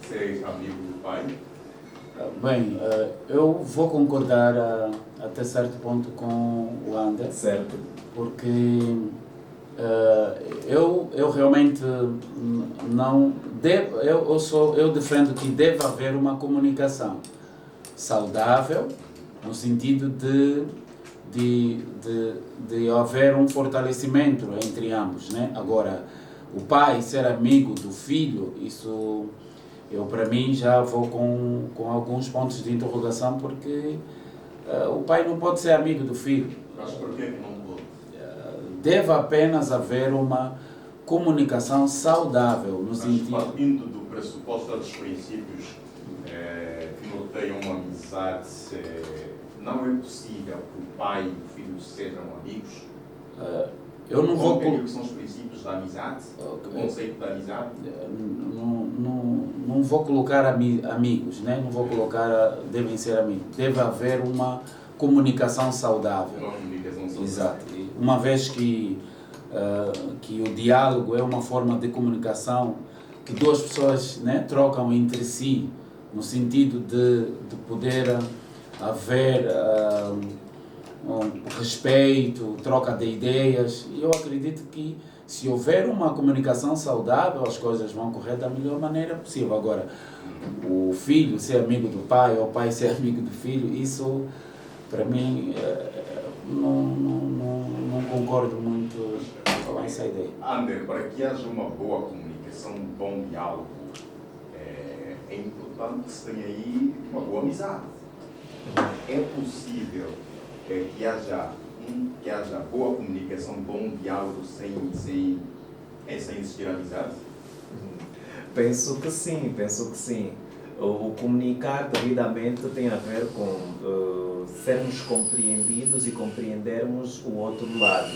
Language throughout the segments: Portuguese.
ser amigo do pai? Bem, eu vou concordar até certo ponto com o Ander. Certo. Porque eu realmente não devo, eu defendo que deve haver uma comunicação saudável, no sentido de haver um fortalecimento entre ambos, né? Agora, o pai ser amigo do filho, isso eu para mim já vou com alguns pontos de interrogação, porque o pai não pode ser amigo do filho. Mas por que não pode? Deve apenas haver uma comunicação saudável, no sentido... Partindo do pressuposto dos princípios que norteiam uma amizade, não é possível que o pai e o filho sejam amigos? Eu não vou... que são os princípios da amizade? O conceito da amizade? Não vou colocar amigos, né? Não vou colocar devem ser amigos. Deve haver uma comunicação saudável. Uma comunicação saudável. Exato. Uma vez que o diálogo é uma forma de comunicação que duas pessoas, né, trocam entre si, no sentido de poder haver respeito, troca de ideias, e eu acredito que se houver uma comunicação saudável, as coisas vão correr da melhor maneira possível. Agora, o filho ser amigo do pai, ou o pai ser amigo do filho, isso para mim não concordo muito com essa ideia. Ander, para que haja uma boa comunicação, um bom diálogo, é importante que se tenha aí uma boa amizade. É possível que haja boa comunicação, bom diálogo sem existir amizade? Penso que sim. O comunicar devidamente tem a ver com sermos compreendidos e compreendermos o outro lado.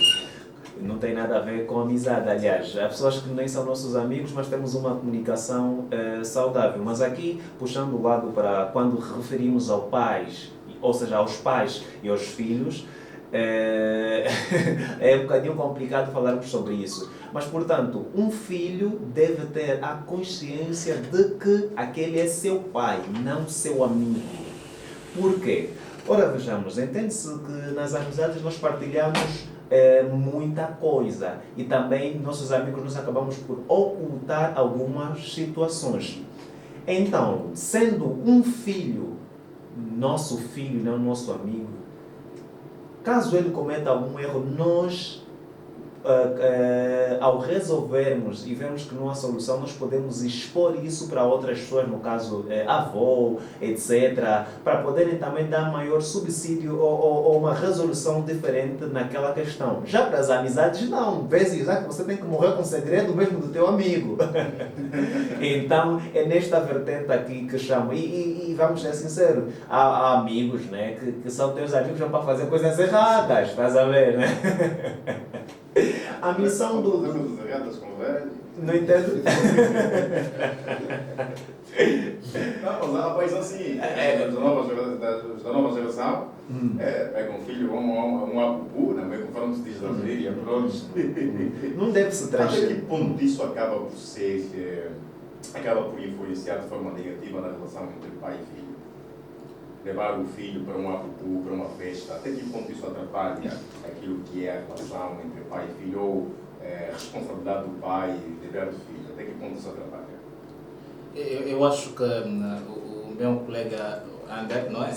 Não tem nada a ver com amizade. Aliás, há pessoas que nem são nossos amigos, mas temos uma comunicação saudável. Mas aqui, puxando o lado para quando referimos ao pais, ou seja, aos pais e aos filhos, é um bocadinho complicado falarmos sobre isso. Mas, portanto, um filho deve ter a consciência de que aquele é seu pai, não seu amigo. Por quê? Ora, vejamos, entende-se que nas amizades nós partilhamos muita coisa e também nossos amigos nós acabamos por ocultar algumas situações. Então, sendo um filho nosso filho, não nosso amigo, caso ele cometa algum erro, nós, ao resolvermos e vermos que não há solução, nós podemos expor isso para outras pessoas, no caso avô, etc., para poderem também dar maior subsídio ou uma resolução diferente naquela questão. Já para as amizades, não. Vezes que você tem que morrer com o segredo mesmo do teu amigo. Então, é nesta vertente aqui que chamo. E vamos ser sinceros, há amigos, né, que são teus amigos já para fazer coisas erradas, estás a ver, né? A missão do... Não entendo? Não, mas rapaz, assim, da nova geração, pega um filho, um abubu, né, conforme se diz da gíria, pronto. Não deve se transferir. Até que ponto isso acaba por influenciar de forma negativa na relação entre pai e filho? Levar o filho para um abubu, para uma festa, até que ponto isso atrapalha aquilo que é a relação entre pai e filho, ou a responsabilidade do pai e dever do filho, até que ponto isso atrapalha? Eu acho que o meu colega Ander, não é?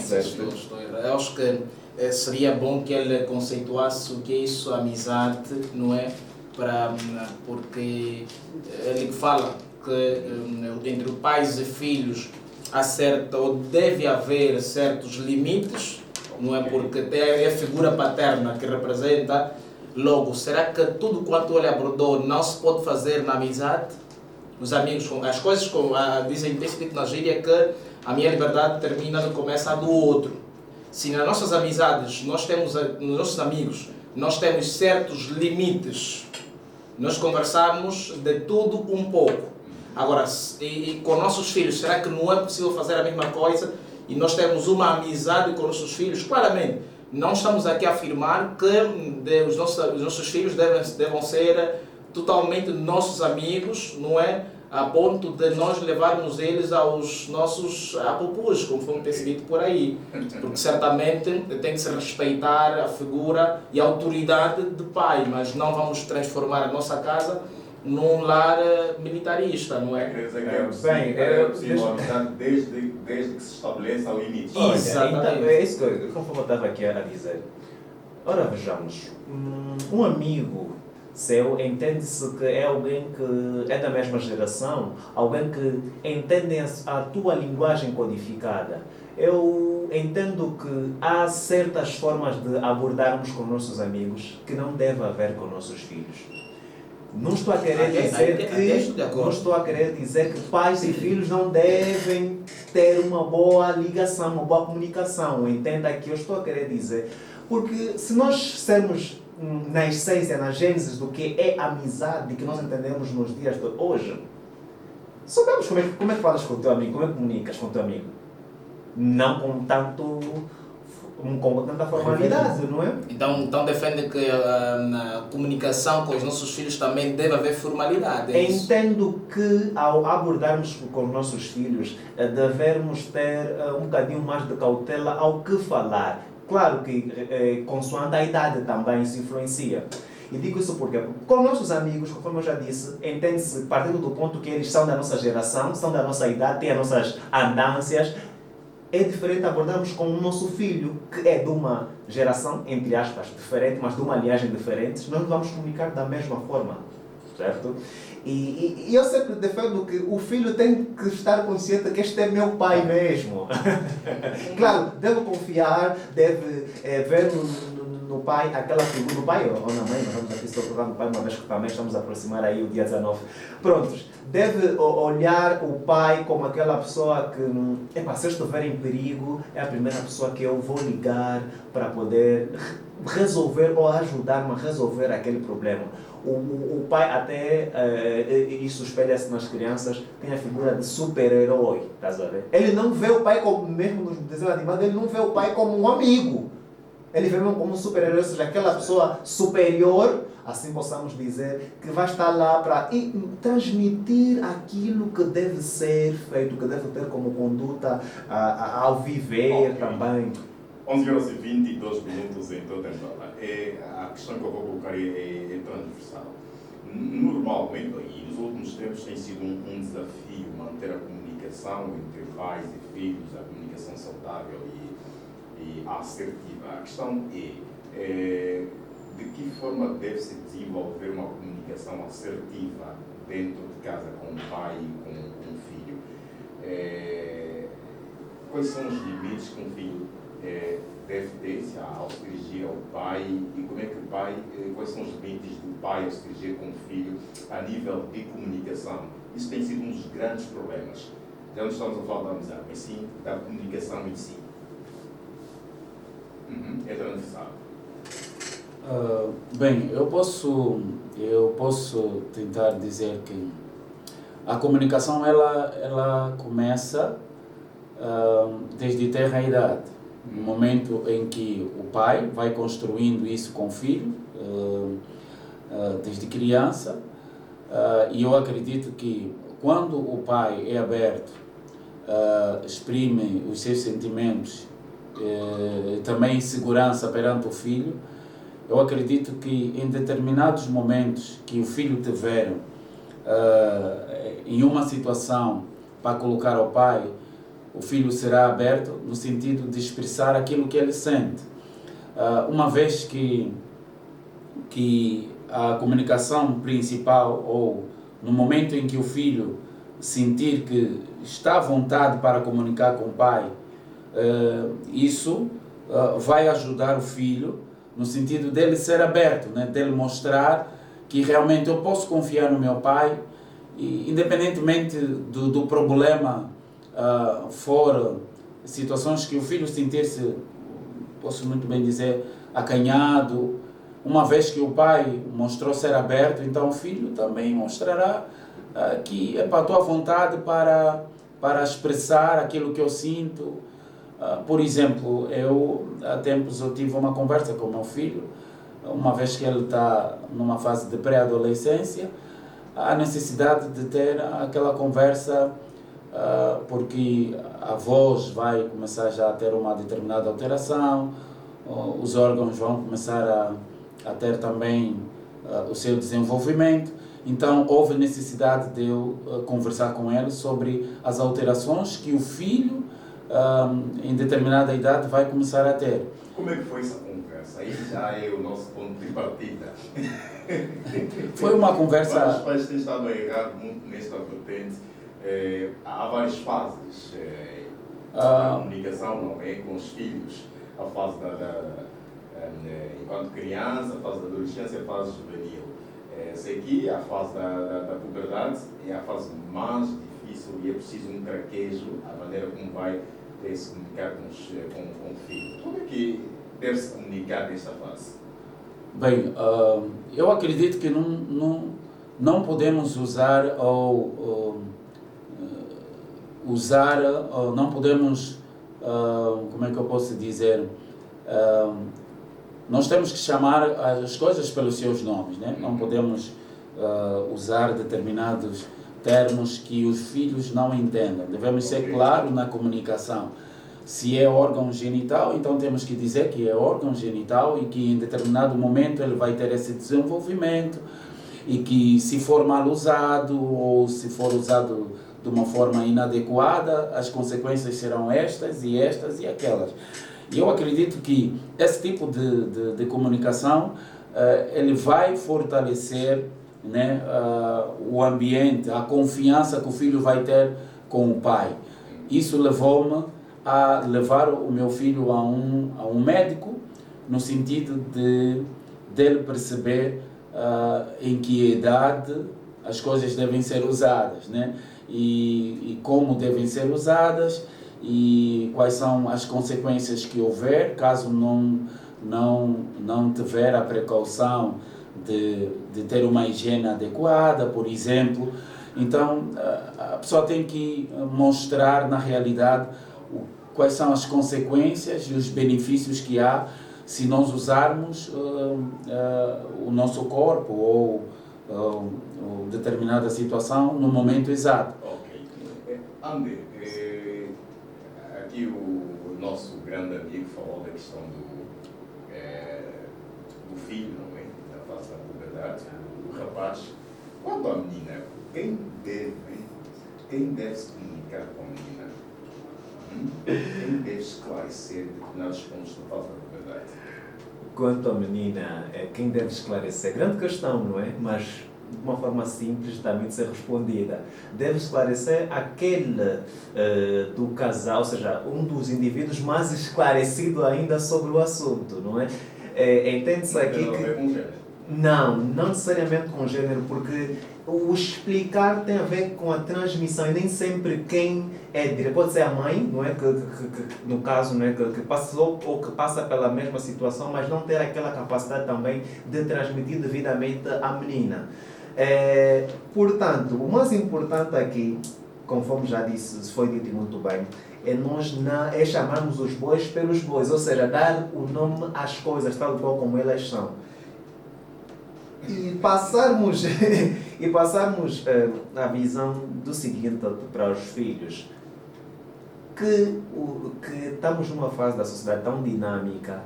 Eu acho que seria bom que ele conceituasse o que é isso, amizade, não é? Porque ele fala que entre pais e filhos há ou deve haver certos limites, não é? Porque é a figura paterna que representa. Logo, será que tudo quanto ele abordou não se pode fazer na amizade? Os amigos, as coisas dizem na gíria que a minha liberdade termina no começo do outro. Se nas nossas amizades, nos nossos amigos, nós temos certos limites, nós conversamos de tudo um pouco. Agora, e com nossos filhos, será que não é possível fazer a mesma coisa? E nós temos uma amizade com nossos filhos? Claramente, não estamos aqui a afirmar que os nossos filhos devem ser totalmente nossos amigos, não é? a ponto de nós levarmos eles aos nossos apupus, conforme tem sido dito por aí. Porque certamente tem que se respeitar a figura e a autoridade do pai, mas não vamos transformar a nossa casa num lar militarista, não é? Quer dizer que é possível a amizade desde que se estabeleça o limite. Olha, Exatamente. então, é isso que conforme eu estava aqui a dizer. Ora, vejamos, um amigo seu entende-se que é alguém que é da mesma geração, alguém que entende a tua linguagem codificada. Eu entendo que há certas formas de abordarmos com nossos amigos que não deve haver com nossos filhos. Não estou a querer dizer que pais e filhos não devem ter uma boa ligação, uma boa comunicação. Entenda que eu estou a querer dizer, porque se nós sermos na essência, na gênese do que é amizade, que nós entendemos nos dias de hoje, sabemos como é que falas com o teu amigo, como é que comunicas com o teu amigo. Não com tanta formalidade, não é? Então defende que na comunicação com os nossos filhos também deve haver formalidade. É isso? Entendo que ao abordarmos com os nossos filhos, devemos ter um bocadinho mais de cautela ao que falar. Claro que consoante a idade também isso influencia. E digo isso porque com nossos amigos, conforme eu já disse, entende-se partindo do ponto que eles são da nossa geração, são da nossa idade, têm as nossas andâncias. É diferente abordarmos com o nosso filho, que é de uma geração, entre aspas, diferente, mas de uma linhagem diferente. Nós não vamos comunicar da mesma forma, certo? E eu sempre defendo que o filho tem que estar consciente que este é meu pai mesmo. Claro, deve confiar, deve ver no pai aquela figura, no pai ou na mãe, nós vamos aqui só colocar no pai, uma vez que também estamos a aproximar aí o dia 19. Prontos, deve olhar o pai como aquela pessoa que, se eu estiver em perigo, é a primeira pessoa que eu vou ligar para poder resolver ou ajudar-me a resolver aquele problema. O pai até, isso espelha-se nas crianças, tem a figura de super-herói, estás a ver? Ele não vê o pai como, mesmo nos desenhos animados, ele não vê o pai como um amigo. Ele vê como um super-herói, ou seja, aquela pessoa superior, assim possamos dizer, que vai estar lá para transmitir aquilo que deve ser feito, que deve ter como conduta ao viver também. 11 horas e 22 minutos em toda Angola. A questão que eu vou colocar é transversal. Normalmente, e nos últimos tempos, tem sido um desafio manter a comunicação entre pais e filhos, a comunicação saudável e assertiva. A questão é de que forma deve-se desenvolver uma comunicação assertiva dentro de casa com o pai e com o filho. Quais são os limites que um filho deve ter ao se dirigir ao pai e como é que o pai, quais são os limites do pai ao se dirigir com o filho a nível de comunicação? Isso tem sido um dos grandes problemas. Já não estamos a falar da amizade, mas sim da comunicação em si. É transversal. Bem, eu posso tentar dizer que a comunicação ela começa desde tenra idade, no momento em que o pai vai construindo isso com o filho, desde criança, e eu acredito que quando o pai é aberto, exprime os seus sentimentos, também segurança perante o filho, eu acredito que em determinados momentos que o filho tiver em uma situação para colocar ao pai, o filho será aberto no sentido de expressar aquilo que ele sente. Uma vez que a comunicação principal, ou no momento em que o filho sentir que está à vontade para comunicar com o pai, isso vai ajudar o filho no sentido dele ser aberto, né? Dele mostrar que realmente eu posso confiar no meu pai, e independentemente do problema for situações que o filho sentir-se, posso muito bem dizer, acanhado, uma vez que o pai mostrou ser aberto, então o filho também mostrará que estou à vontade para expressar aquilo que eu sinto. Por exemplo, há tempos eu tive uma conversa com o meu filho, uma vez que ele está numa fase de pré-adolescência, há necessidade de ter aquela conversa, porque a voz vai começar já a ter uma determinada alteração, os órgãos vão começar a ter também o seu desenvolvimento. Então, houve necessidade de eu conversar com ele sobre as alterações que o filho, em determinada idade, vai começar a ter. Como é que foi essa conversa? Aí já é o nosso ponto de partida. Foi uma conversa... Vários pais têm estado a errar muito nesta vertente. Há várias fases da comunicação, não é? Com os filhos. A fase enquanto criança, a fase da adolescência, a fase juvenil. Sei que a fase da puberdade é a fase mais difícil e é preciso um traquejo, a maneira como vai se comunicar com o filho. Como é que deve-se comunicar nesta fase? Bem, eu acredito que não podemos usar não podemos, como é que eu posso dizer, nós temos que chamar as coisas pelos seus nomes, né? Não podemos usar determinados termos que os filhos não entendam. Devemos ser claros na comunicação. Se é órgão genital, então temos que dizer que é órgão genital e que em determinado momento ele vai ter esse desenvolvimento e que se for mal usado ou se for usado de uma forma inadequada, as consequências serão estas e aquelas. E eu acredito que esse tipo de comunicação ele vai fortalecer, né, o ambiente, a confiança que o filho vai ter com o pai. Isso levou-me a levar o meu filho a um médico, no sentido de ele perceber em que idade as coisas devem ser usadas, né? E como devem ser usadas e quais são as consequências que houver caso não tiver a precaução de ter uma higiene adequada, por exemplo. Então, a pessoa tem que mostrar na realidade quais são as consequências e os benefícios que há se nós usarmos o nosso corpo ou determinada situação no momento exato. Ok. André, aqui o nosso grande amigo falou da questão do filho, não é? Da fase da puberdade, do rapaz. Quanto à menina, quem deve se comunicar com a menina? Quem deve esclarecer determinados pontos da fase da puberdade? Quanto à menina, quem deve esclarecer? Grande questão, não é? Mas de uma forma simples também de ser respondida. Deve esclarecer aquele do casal, ou seja, um dos indivíduos mais esclarecido ainda sobre o assunto, não é? Entende-se aqui que... Não necessariamente com gênero, porque o explicar tem a ver com a transmissão e nem sempre quem é direto. Pode ser a mãe, não é? Que no caso, não é? Que passou ou que passa pela mesma situação, mas não ter aquela capacidade também de transmitir devidamente à menina. Portanto, o mais importante aqui, conforme já disse, foi dito muito bem, é chamarmos os bois pelos bois, ou seja, dar o nome às coisas tal qual como elas são. E passarmos a visão do seguinte para os filhos, que estamos numa fase da sociedade tão dinâmica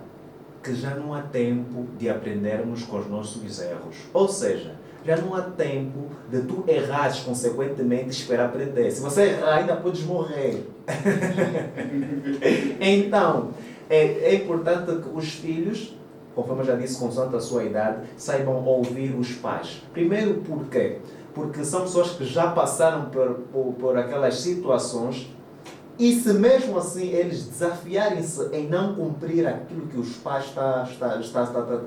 que já não há tempo de aprendermos com os nossos erros. Ou seja, já não há tempo de tu errares consequentemente esperar aprender. Se você errar, ainda podes morrer. Então, é importante que os filhos, conforme eu já disse, consoante a sua idade, saibam ouvir os pais. Primeiro, por quê? Porque são pessoas que já passaram por aquelas situações e se mesmo assim eles desafiarem-se em não cumprir aquilo que os pais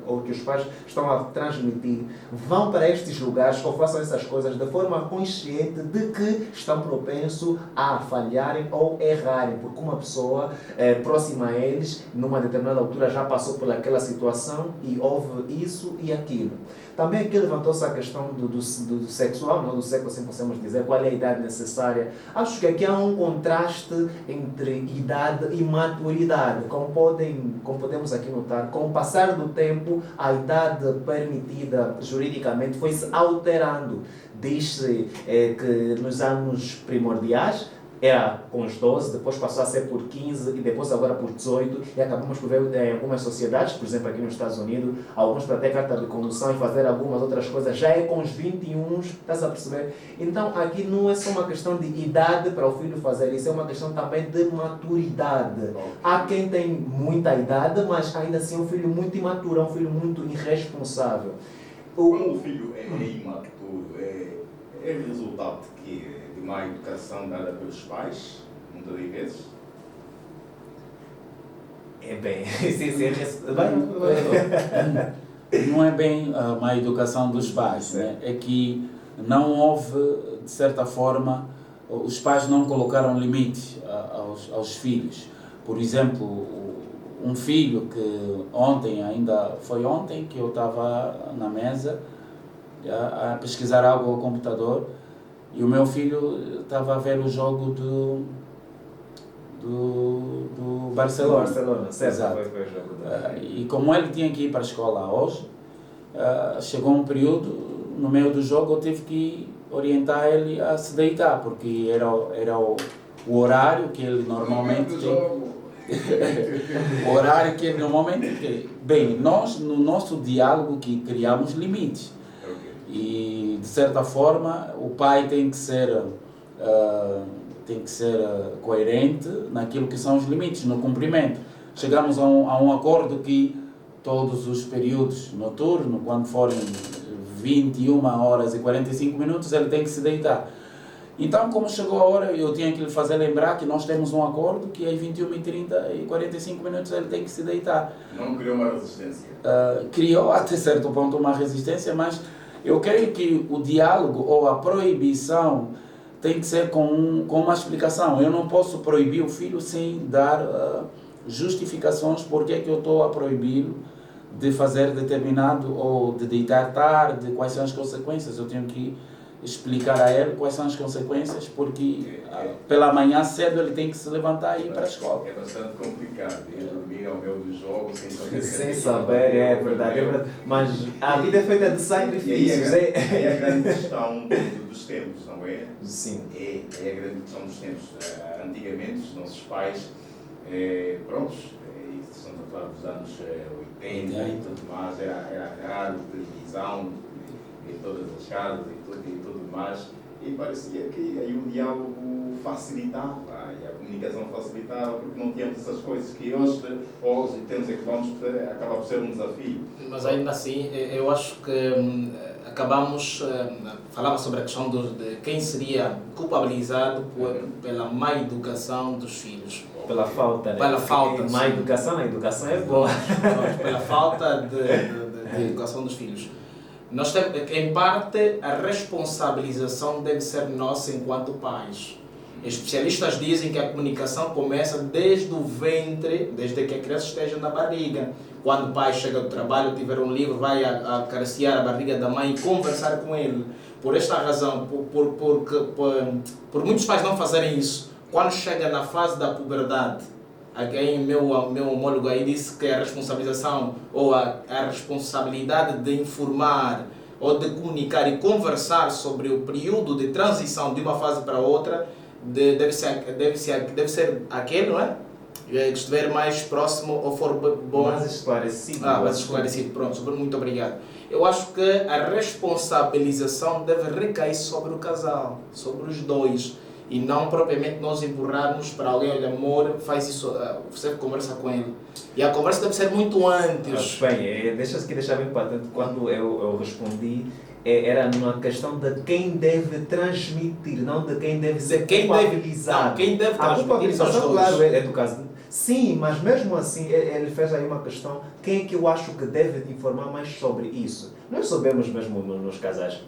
ou que os pais estão a transmitir, vão para estes lugares ou façam essas coisas de forma consciente de que estão propensos a falharem ou errarem, porque uma pessoa próxima a eles, numa determinada altura, já passou por aquela situação e houve isso e aquilo. Também aqui levantou-se a questão do sexual, não do sexo, assim podemos dizer, qual é a idade necessária. Acho que aqui há um contraste entre idade e maturidade. Como podemos aqui notar, com o passar do tempo, a idade permitida juridicamente foi se alterando diz-se que nos anos primordiais era com os 12, depois passou a ser por 15 e depois agora por 18 e acabamos por ver em algumas sociedades, por exemplo aqui nos Estados Unidos, alguns para ter carta de condução e fazer algumas outras coisas, já é com os 21, estás a perceber? Então aqui não é só uma questão de idade para o filho fazer isso, é uma questão também de maturidade. Há quem tem muita idade, mas ainda assim é um filho muito imaturo, é um filho muito irresponsável. Quando o filho é imaturo, é resultado de quê? De má educação dada pelos pais, muitas vezes? É bem, Não é bem a má educação dos pais, né? É que não houve, de certa forma, os pais não colocaram limites aos filhos. Por exemplo, um filho que foi ontem que eu estava na mesa a pesquisar algo ao computador e o meu filho estava a ver o jogo do Barcelona. Certo, Exato. foi o jogo E como ele tinha que ir para a escola hoje, chegou um período, no meio do jogo, eu tive que orientar ele a se deitar, porque era o horário que ele normalmente tem. O horário que ele normalmente tem. Bem, nós, no nosso diálogo, que criamos limites. E, de certa forma, o pai tem que ser coerente naquilo que são os limites, no cumprimento. Chegamos a um acordo que todos os períodos noturnos, quando forem 21 horas e 45 minutos, ele tem que se deitar. Então, como chegou a hora, eu tinha que lhe fazer lembrar que nós temos um acordo que às 21h30 e 45 minutos ele tem que se deitar. Não criou uma resistência? Criou até certo ponto uma resistência, mas eu creio que o diálogo ou a proibição tem que ser com uma explicação. Eu não posso proibir o filho sem dar justificações porque é que eu estou a proibi-lo de fazer determinado ou de deitar tarde, quais são as consequências. Eu tenho que explicar a ele quais são as consequências, porque pela manhã cedo ele tem que se levantar e ir para a escola. É bastante complicado ir dormir ao meio do jogo sem saber, é verdade. Mas a vida é feita de sacrifícios. É a grande questão dos tempos, não é? Sim. É a grande questão dos tempos. Antigamente, os nossos pais, estamos a falar dos anos 80 e tudo mais, era raro televisão em todas as casas e tudo mais, e parecia que aí o diálogo facilitava e a comunicação facilitava porque não tínhamos essas coisas que hoje temos e que vamos ter, acaba por ser um desafio. Mas ainda assim, eu acho que acabamos, falava sobre a questão de quem seria culpabilizado pela má educação dos filhos. Pela falta, né? Pela falta. Má educação, a educação é boa. Pela falta de educação dos filhos. Nós temos, em parte, a responsabilização deve ser nossa enquanto pais. Especialistas dizem que a comunicação começa desde o ventre, desde que a criança esteja na barriga. Quando o pai chega do trabalho, tiver um livro, vai acariciar a barriga da mãe e conversar com ele. Por esta razão, por muitos pais não fazerem isso, quando chega na fase da puberdade, alguém, meu homólogo aí disse que a responsabilização ou a responsabilidade de informar ou de comunicar e conversar sobre o período de transição de uma fase para outra deve ser aquele, não é? Que estiver mais próximo ou for bom. Mais esclarecido. Mais esclarecido, pronto, muito obrigado. Eu acho que a responsabilização deve recair sobre o casal, sobre os dois. E não propriamente nós empurrarmos para alguém, olha, amor, faz isso, você conversa com ele. E a conversa deve ser muito antes. Bem, deixar bem patente, quando eu respondi, era numa questão de quem deve transmitir, não de quem deve ser culpabilizado. Quem deve transmitir. A culpabilização, claro, é do caso. Sim, mas mesmo assim, ele fez aí uma questão, quem é que eu acho que deve informar mais sobre isso? Nós sabemos mesmo nos casais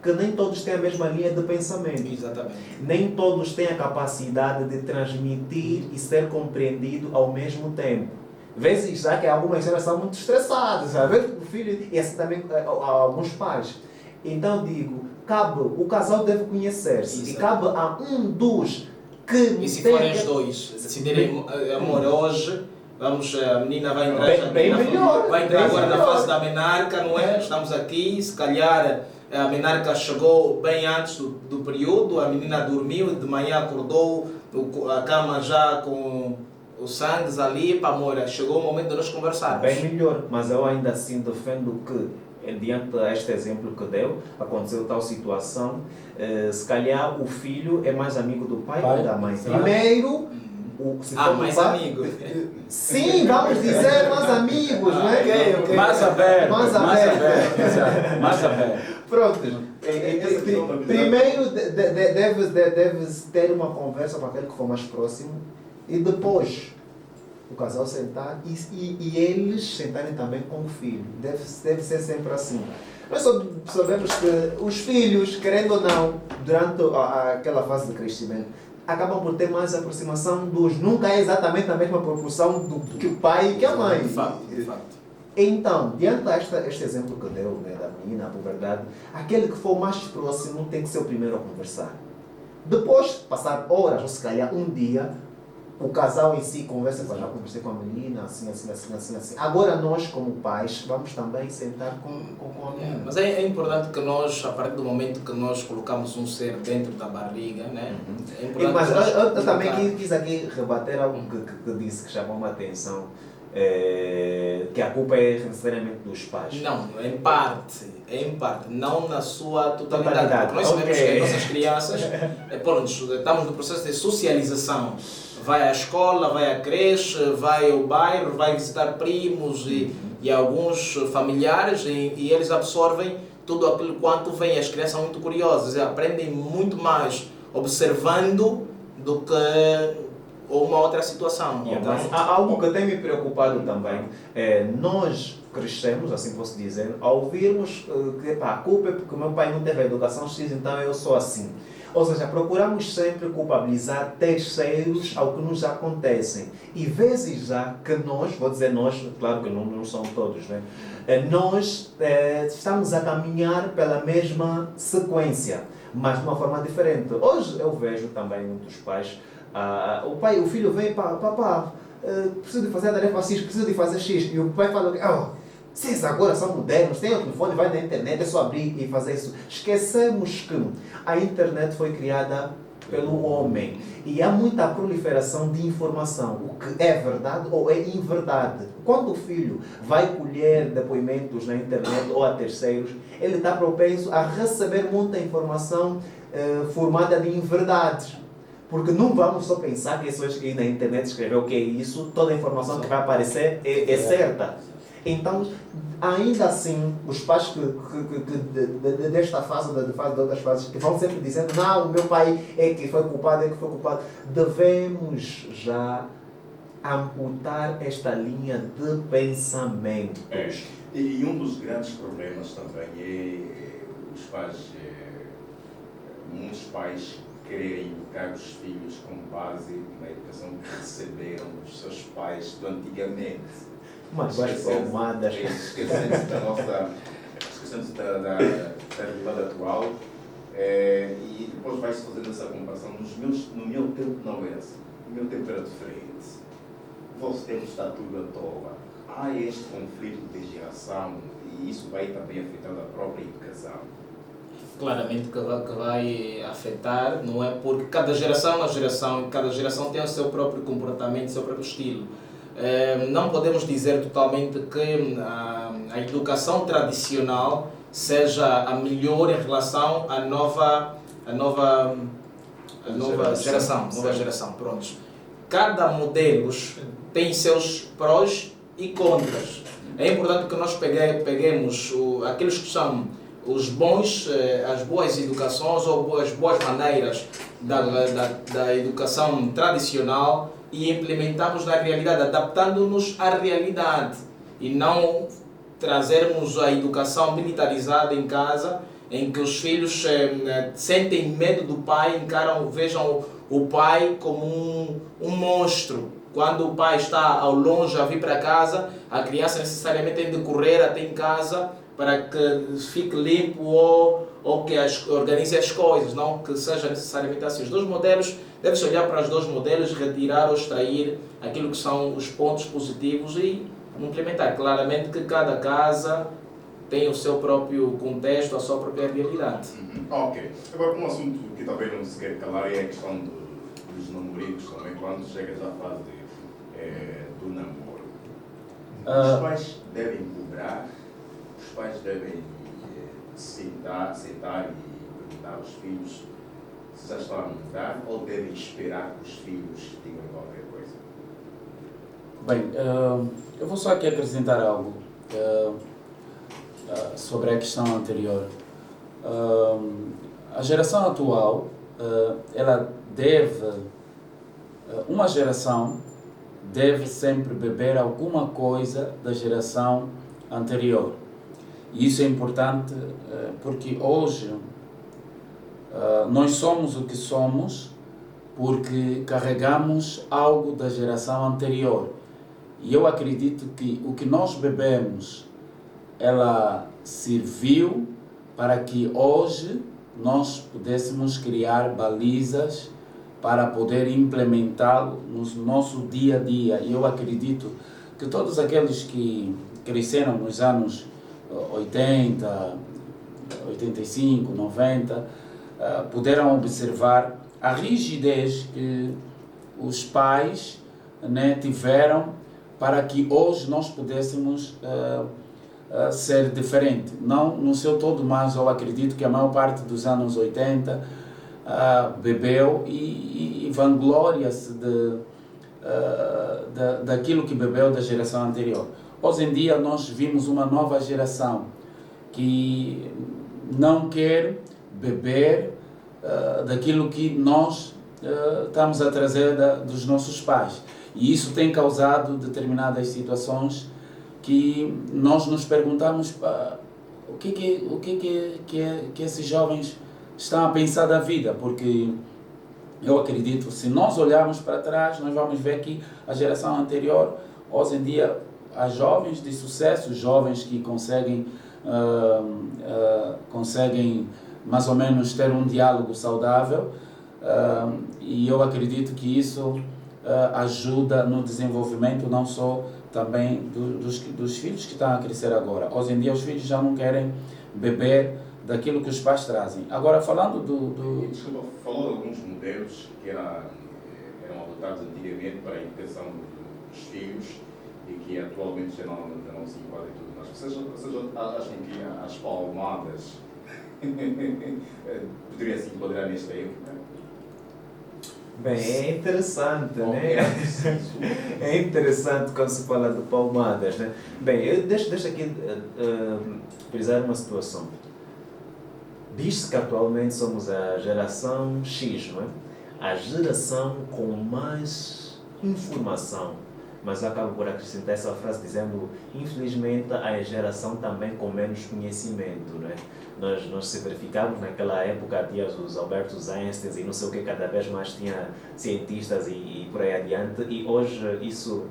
que nem todos têm a mesma linha de pensamento. Exatamente. Nem todos têm a capacidade de transmitir e ser compreendido ao mesmo tempo. Vezes já que algumas pessoas são muito estressadas, sabe? O filho, e assim também alguns pais. Então digo, o casal deve conhecer-se. E cabe a um dos que... E se forem os dois, decidirem, amor, hoje... a menina vai entrar, melhor, vai entrar agora na fase da menarca, não é? Estamos aqui, se calhar a menarca chegou bem antes do período, a menina dormiu, de manhã acordou, a cama já com os sangues ali, para morar. Chegou o momento de nós conversarmos. Bem melhor, mas eu ainda assim defendo que, diante deste exemplo que deu, aconteceu tal situação, se calhar o filho é mais amigo do pai ou da mãe. Claro. Primeiro, se for mais pai, amigo. Sim, vamos dizer mais amigos, não é? ok. Mais aberto. Mais aberto. Exato, mais aberto. Pronto. Essa questão da Primeiro deve ter uma conversa com aquele que for mais próximo e depois o casal sentar e eles sentarem também com o filho. Deve ser sempre assim. Nós sabemos que os filhos, querendo ou não, durante aquela fase de crescimento, acabam por ter mais aproximação dos... Nunca é exatamente a mesma proporção do que o pai e que a mãe. De facto. Então, diante deste exemplo que deu, né, da menina, a puberdade, aquele que for mais próximo tem que ser o primeiro a conversar. Depois, passar horas, ou se calhar um dia, o casal em si conversa, já conversei com a menina, assim. Agora nós, como pais, vamos também sentar com a menina. Mas é importante que nós, a partir do momento que nós colocamos um ser dentro da barriga, né? É importante Mas que nós eu também colocar- quis aqui rebater algo que disse, que chamou a atenção, que a culpa é necessariamente dos pais. Não, em parte, não na sua totalidade. Totalidade, Porque nós sabemos ok. que as nossas crianças, estamos no processo de socialização. Vai à escola, vai à creche, vai ao bairro, vai visitar primos e alguns familiares e eles absorvem tudo aquilo quanto vem. As crianças são muito curiosas e aprendem muito mais observando do que uma outra situação. Mas há algo que tem me preocupado também. Nós crescemos, assim posso dizer, ao ouvirmos que a culpa é porque meu pai não teve a educação X, então eu sou assim. Ou seja, procuramos sempre culpabilizar terceiros ao que nos acontecem. E vezes já que nós, vou dizer nós, claro que não são todos, né? Nós estamos a caminhar pela mesma sequência, mas de uma forma diferente. Hoje eu vejo também muitos pais, o filho vem, papá, preciso de fazer a tarefa X, preciso de fazer X. E o pai fala, vocês agora são modernos, tem o telefone, vai na internet, é só abrir e fazer isso. Esquecemos que a internet foi criada pelo homem e há muita proliferação de informação, o que é verdade ou é inverdade. Quando o filho vai colher depoimentos na internet ou a terceiros, ele está propenso a receber muita informação formada de inverdades. Porque não vamos só pensar que pessoas que na internet escreveu o que é isso, toda a informação que vai aparecer é certa. Então, ainda assim, os pais desta fase, de outras fases, que vão sempre dizendo, não, o meu pai é que foi culpado, devemos já amputar esta linha de pensamento. E um dos grandes problemas também é os pais, muitos pais quererem educar os filhos com base na educação que receberam dos seus pais do antigamente. Mas vai palmadas. Esquecendo-se da realidade atual, e depois vai-se fazendo essa comparação. No meu tempo não era assim. No meu tempo era diferente. Vosso tempo está tudo à toa. Há este conflito de geração e isso vai também afetar a própria educação. Claramente que vai afetar, não é? Porque cada geração é uma geração e cada geração tem o seu próprio comportamento, o seu próprio estilo. Não podemos dizer totalmente que a educação tradicional seja a melhor em relação à nova geração. Prontos. Cada modelo tem seus prós e contras. É importante que nós peguemos aqueles que são os bons, as boas educações ou as boas maneiras da educação tradicional e implementamos na realidade, adaptando-nos à realidade e não trazermos a educação militarizada em casa, em que os filhos sentem medo do pai, vejam o pai como um monstro. Quando o pai está ao longe a vir para casa, a criança necessariamente tem de correr até em casa para que fique limpo ou que organize as coisas, não que seja necessariamente assim. Os dois modelos, deve-se olhar para os dois modelos, retirar ou extrair aquilo que são os pontos positivos e implementar. Claramente que cada casa tem o seu próprio contexto, a sua própria realidade. Ok. Agora, um assunto que também não se quer calar é a questão dos namoricos também, quando chegas à fase do namoro. Os pais devem cobrar, os pais devem sentar e perguntar aos filhos se já estão a mudar ou devem esperar que os filhos digam qualquer coisa? Bem, eu vou só aqui acrescentar algo sobre a questão anterior. A geração atual, ela uma geração deve sempre beber alguma coisa da geração anterior. E isso é importante porque hoje nós somos o que somos porque carregamos algo da geração anterior. E eu acredito que o que nós bebemos, ela serviu para que hoje nós pudéssemos criar balizas para poder implementá-lo no nosso dia a dia. E eu acredito que todos aqueles que cresceram nos anos 80, 85, 90, puderam observar a rigidez que os pais, né, tiveram para que hoje nós pudéssemos ser diferente. Não no seu todo, mas eu acredito que a maior parte dos anos 80 bebeu e vangloria-se daquilo que bebeu da geração anterior. Hoje em dia nós vimos uma nova geração que não quer beber daquilo que nós estamos a trazer dos nossos pais. E isso tem causado determinadas situações que nós nos perguntamos o que esses jovens estão a pensar da vida, porque eu acredito, se nós olharmos para trás, nós vamos ver que a geração anterior, hoje em dia, há jovens de sucesso, jovens que conseguem mais ou menos ter um diálogo saudável, e eu acredito que isso ajuda no desenvolvimento não só também dos filhos que estão a crescer agora. Hoje em dia os filhos já não querem beber daquilo que os pais trazem. Agora, falando Desculpa, falou de alguns modelos que eram adotados antigamente para a educação dos filhos e que atualmente já não se enquadram em tudo. Mas vocês acham que as palmadas poderiam se enquadrar nesta época? Bem, é interessante, né? É interessante quando se fala de palmadas, né? Bem, deixa aqui frisar uma situação. Diz-se que atualmente somos a geração X, não é? A geração com mais informação. Mas eu acabo por acrescentar essa frase dizendo, infelizmente, a geração também com menos conhecimento, não é? Nós se verificamos naquela época, tinha os Albertos Einstein e não sei o que, cada vez mais tinha cientistas e por aí adiante, e hoje isso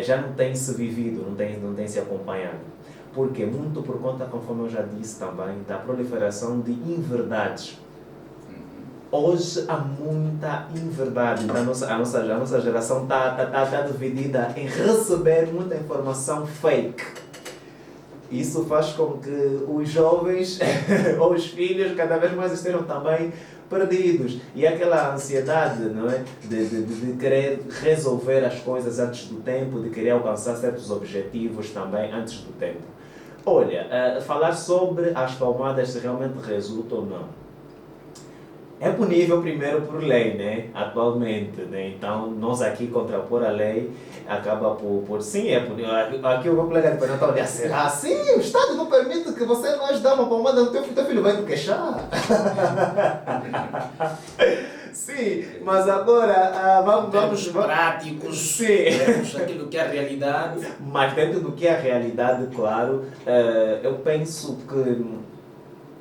já não tem se vivido, não tem se acompanhado. Porque muito por conta, conforme eu já disse também, da proliferação de inverdades. Hoje há muita inverdade, então a nossa geração está dividida em receber muita informação fake. Isso faz com que os jovens ou os filhos cada vez mais estejam também perdidos. E aquela ansiedade, não é? de querer resolver as coisas antes do tempo, de querer alcançar certos objetivos também antes do tempo. Olha, falar sobre as palmadas se realmente resulta ou não. É punível primeiro por lei, né? Atualmente, né? Então, nós aqui contrapor a lei acaba por sim, é punível. Aqui o meu colega de pergunta olha assim, sim, o Estado não permite que você nós dê uma palmada no teu filho vai te queixar. Sim, mas agora vamos práticos, sim. Vamos aquilo que é a realidade. Mas dentro do que é a realidade, claro, eu penso que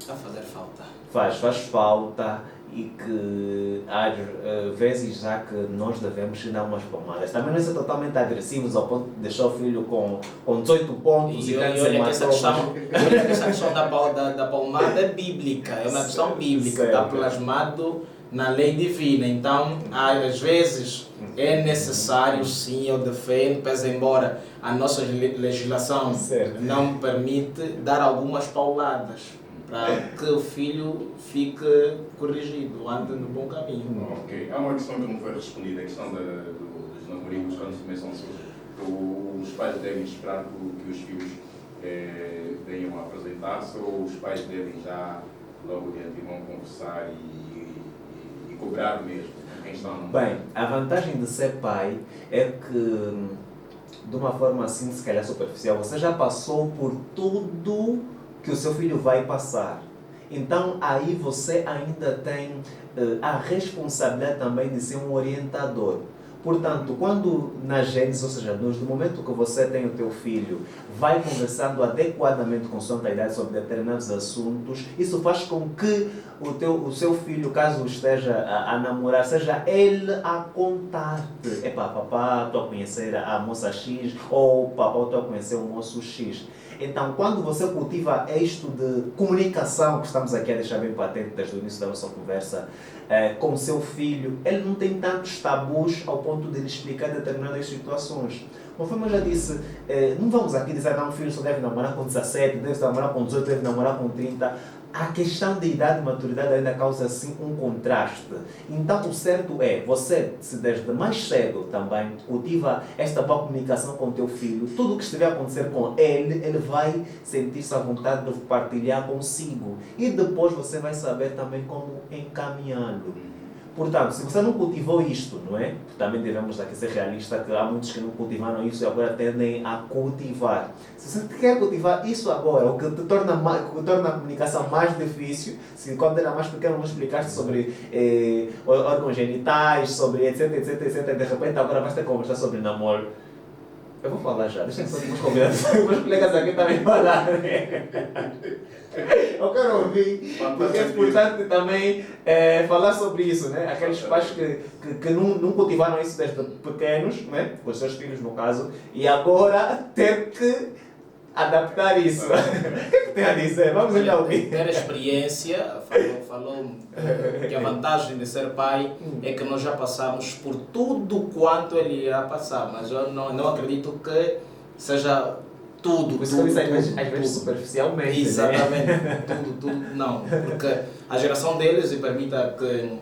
a fazer falta. Faz falta. E que às vezes já que nós devemos dar umas palmadas. Também não é ser totalmente agressivos ao ponto de deixar o filho com 18 pontos e olha que essa questão da palmada é bíblica, é uma questão bíblica, está plasmado na lei divina. Então, às vezes, É necessário, sim, eu defendo, pese embora a nossa legislação Certo. não permite dar algumas pauladas para que o filho fique corrigido, ande no bom caminho. Ok. Há uma questão que não foi respondida, a questão dos namoricos, quando começam a surgir. Os pais devem esperar que os filhos venham a apresentar-se, ou os pais devem já logo de antemão conversar e cobrar mesmo quem está no Bem, a vantagem de ser pai é que, de uma forma assim, se calhar superficial, você já passou por tudo que o seu filho vai passar. Então, aí você ainda tem a responsabilidade também de ser um orientador. Portanto, quando na gênese, ou seja, no momento que você tem o teu filho, vai conversando adequadamente com sua idade sobre determinados assuntos, isso faz com que o seu filho, caso esteja a namorar, seja ele a contar-te. Epá, papá, estou a conhecer a moça X, ou papá, estou a conhecer o moço X. Então, quando você cultiva isto de comunicação, que estamos aqui a deixar bem patente desde o início da nossa conversa, com o seu filho, ele não tem tantos tabus ao ponto de lhe explicar determinadas situações. Conforme eu já disse, não vamos aqui dizer que um filho só deve namorar com 17, deve namorar com 18, deve namorar com 30. A questão de idade e maturidade ainda causa assim um contraste. Então o certo é, você, se desde mais cedo também cultiva esta boa comunicação com o teu filho, tudo o que estiver a acontecer com ele, ele vai sentir-se à vontade de partilhar consigo. E depois você vai saber também como encaminhá-lo. Portanto, se você não cultivou isto, não é? Também devemos aqui ser realistas, que há muitos que não cultivaram isso e agora tendem a cultivar. Se você quer cultivar isso agora, o que te torna a comunicação mais difícil, se quando era mais pequeno não explicaste sobre órgãos genitais, sobre etc, etc, etc, de repente agora vais ter que conversar sobre namoro. Eu vou falar já, deixa só uns convidados, meus colegas aqui também falar. Eu quero ouvir, porque é importante também falar sobre isso, né? Aqueles pais que não cultivaram isso desde pequenos, né? Com os seus filhos no caso, e agora ter que adaptar isso. O que é que tem a dizer? Vamos olhar ouvir. Ter experiência, falou que a vantagem de ser pai é que nós já passamos por tudo quanto ele irá passar, mas eu não acredito que seja tudo. Por isso que eu disse às vezes superficialmente. Exatamente, né? tudo, não. Porque a geração deles, e permita que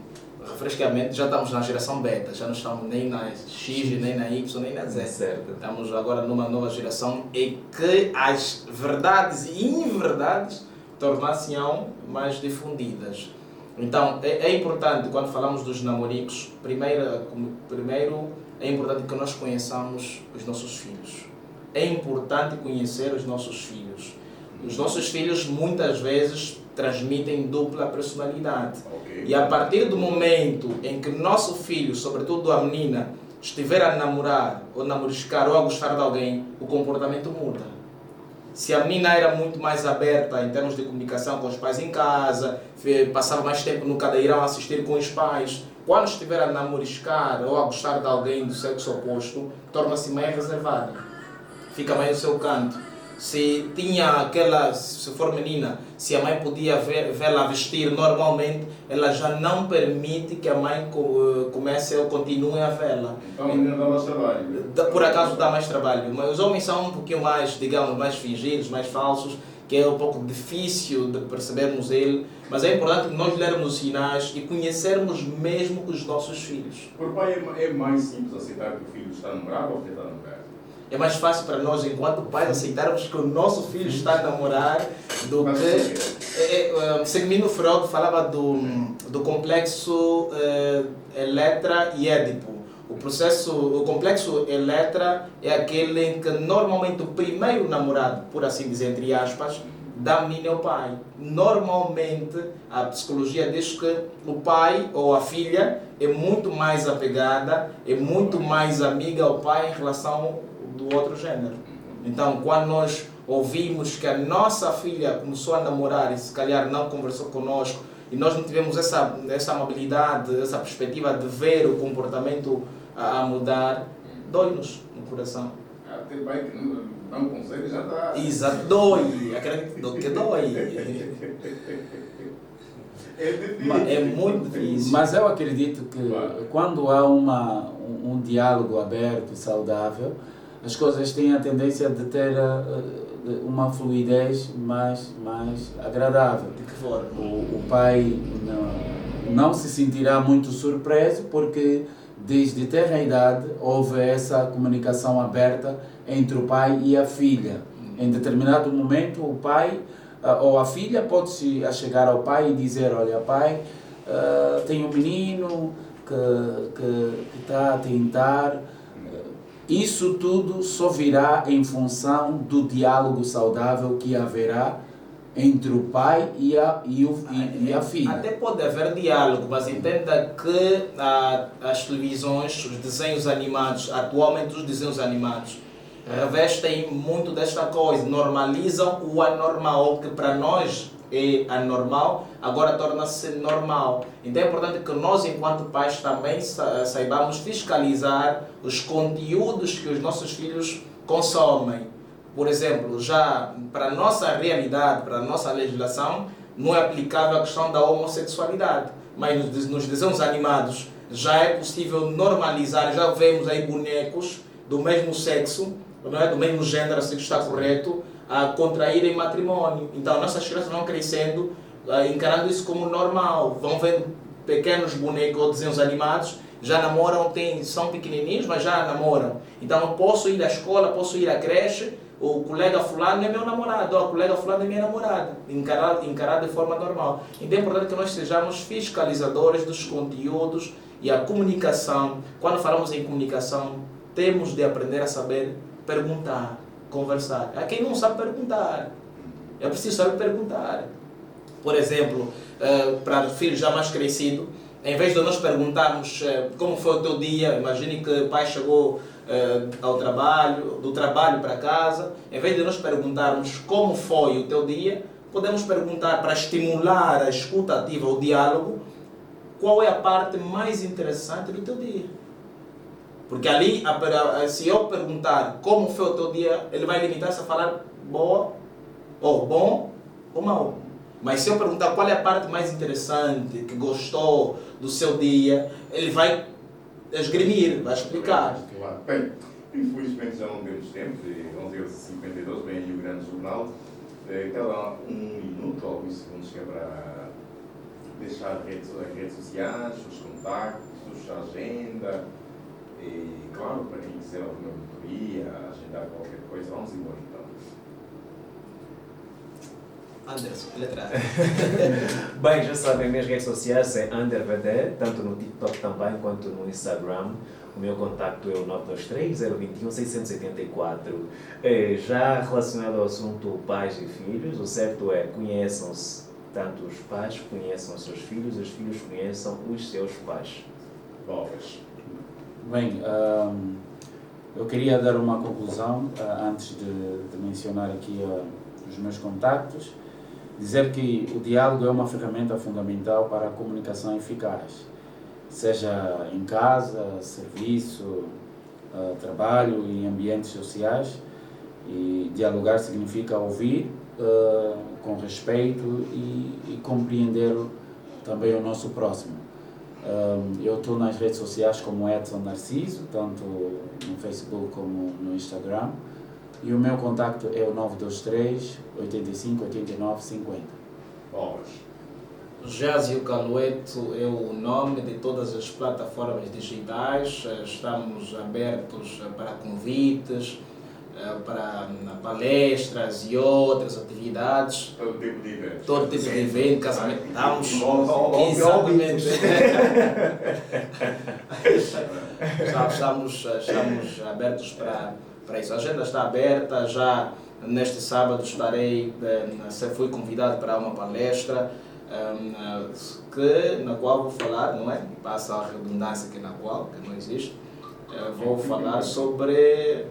refresque a mente, já estamos na geração beta, já não estamos nem na X, nem na Y, nem na Z. Certo. Estamos agora numa nova geração em que as verdades e inverdades tornar-se-ão mais difundidas. Então, é importante, quando falamos dos namoricos, primeiro é importante que nós conheçamos os nossos filhos. É importante conhecer os nossos filhos. Os nossos filhos, muitas vezes, transmitem dupla personalidade. Ok. E a partir do momento em que nosso filho, sobretudo a menina, estiver a namorar, ou namoriscar, ou a gostar de alguém, o comportamento muda. Se a menina era muito mais aberta em termos de comunicação com os pais em casa, passava mais tempo no cadeirão a assistir com os pais, quando estiver a namoriscar ou a gostar de alguém do sexo oposto, torna-se mais reservada. Fica mais no seu canto. Se for menina, se a mãe podia vê-la vestir normalmente, ela já não permite que a mãe comece ou continue a vê-la. Então a menina dá mais trabalho. Por acaso dá mais trabalho, mas os homens são um pouquinho mais, digamos, mais fingidos, mais falsos, que é um pouco difícil de percebermos ele, mas é importante nós lermos os sinais e conhecermos mesmo os nossos filhos. Por pai é mais simples aceitar que o filho está a namorar ou que está a namorar? É mais fácil para nós, enquanto pais, aceitarmos que o nosso filho está a namorar do que... Sigmund Freud falava do complexo Eletra e Édipo. O complexo Eletra é aquele em que normalmente o primeiro namorado, por assim dizer, entre aspas, da menina é o pai. Normalmente a psicologia diz que o pai ou a filha é muito mais apegada, é muito mais amiga ao pai em relação do outro gênero. Então, quando nós ouvimos que a nossa filha começou a namorar e se calhar não conversou conosco e nós não tivemos essa amabilidade, essa perspectiva de ver o comportamento a mudar, dói-nos no coração. Até pai que não consegue já está... Exato, dói. Acredito que dói. É muito difícil. Mas eu acredito que quando há um diálogo aberto e saudável, as coisas têm a tendência de ter uma fluidez mais agradável. De que forma? O pai não se sentirá muito surpreso porque desde tenra idade houve essa comunicação aberta entre o pai e a filha. Em determinado momento o pai ou a filha pode-se chegar ao pai e dizer: olha pai, tem um menino que está a tentar. Isso tudo só virá em função do diálogo saudável que haverá entre o pai e a filha. Até pode haver diálogo, mas entenda que as televisões, os desenhos animados, atualmente os desenhos animados, revestem muito desta coisa, normalizam o anormal, que para nós é anormal, agora torna-se normal. Então é importante que nós, enquanto pais, também saibamos fiscalizar os conteúdos que os nossos filhos consomem. Por exemplo, já para a nossa realidade, para a nossa legislação, não é aplicável a questão da homossexualidade, mas nos desenhos animados já é possível normalizar, já vemos aí bonecos do mesmo sexo, não é, do mesmo gênero, se está correto, a contraírem matrimônio. Então nossas crianças vão crescendo encarando isso como normal, vão vendo pequenos bonecos ou desenhos animados, já namoram, são pequenininhos, mas já namoram. Então eu posso ir à escola, posso ir à creche, o colega fulano é meu namorado, a colega fulano é minha namorada, encarado de forma normal. Então é importante que nós sejamos fiscalizadores dos conteúdos e a comunicação. Quando falamos em comunicação, temos de aprender a saber perguntar, conversar. Há quem não sabe perguntar, é preciso saber perguntar. Por exemplo, para o filho já mais crescido, em vez de nós perguntarmos como foi o teu dia, imagine que o pai chegou ao trabalho, do trabalho para casa, em vez de nós perguntarmos como foi o teu dia, podemos perguntar, para estimular a escuta ativa, o diálogo, qual é a parte mais interessante do teu dia. Porque ali, se eu perguntar como foi o teu dia, ele vai limitar-se a falar boa, ou bom, ou mau. Mas se eu perguntar qual é a parte mais interessante, que gostou do seu dia, ele vai esgrimir, vai explicar. Claro. Bem, infelizmente já não temos tempo, 11h52, vem aí o grande jornal. Cada um minuto, alguns segundos, que é para deixar as redes sociais, os contactos, a agenda. E, claro, para quem quiser alguma mentoria, agendar qualquer coisa, vamos embora então. Anderson, letrado. Bem, já sabem, minhas redes sociais é @VD, tanto no TikTok também quanto no Instagram. O meu contacto é o 923-021-684. Já relacionado ao assunto pais e filhos, o certo é conheçam-se, tanto os pais conheçam os seus filhos, os filhos conheçam os seus pais. Boas. Bem, eu queria dar uma conclusão antes de mencionar aqui os meus contactos. Dizer que o diálogo é uma ferramenta fundamental para a comunicação eficaz, seja em casa, serviço, trabalho e ambientes sociais. E dialogar significa ouvir com respeito e compreender também o nosso próximo. Eu estou nas redes sociais como Edson Narciso, tanto no Facebook como no Instagram. E o meu contacto é o 923 85 89 50. Boas. Jazio Calueto é o nome de todas as plataformas digitais. Estamos abertos para convites, para palestras e outras atividades. Todo tipo de evento. Todo tipo de evento, casamento. Estamos. Exatamente. Estamos abertos para isso. A agenda está aberta. Já neste sábado fui convidado para uma palestra na qual vou falar, não é? Passa a redundância que não existe. Vou falar sobre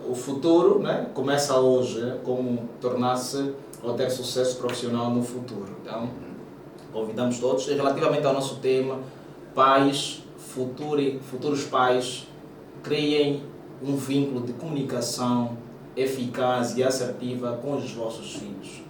o futuro, né? Começa hoje, como tornar-se ou ter sucesso profissional no futuro. Então, convidamos todos. E relativamente ao nosso tema, pais, futuros pais, criem um vínculo de comunicação eficaz e assertiva com os vossos filhos.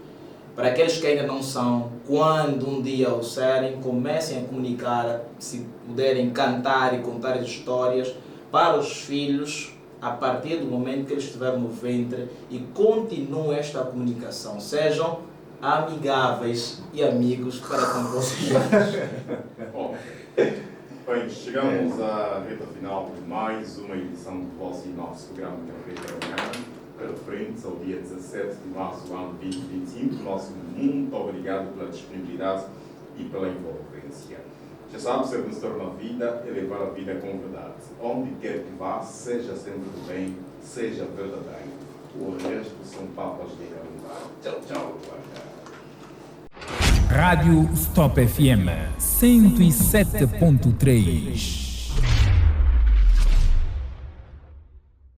Para aqueles que ainda não são, quando um dia o serem, comecem a comunicar, se puderem cantar e contar histórias para os filhos a partir do momento que eles estiveram no ventre e continuem esta comunicação. Sejam amigáveis e amigos para com vocês. Bom, bem, chegamos à reta final de mais uma edição do vosso e nosso programa Café da Manhã, referentes ao dia 17 de março do ano 2025. Nosso muito obrigado pela disponibilidade e pela envolvência. Já sabe, ser vencedor na vida é levar a vida com verdade. Onde quer que vá, seja sempre do bem, seja verdadeiro. O resto são papas de calendário. Tchau, tchau. Rádio Stop FM 107.3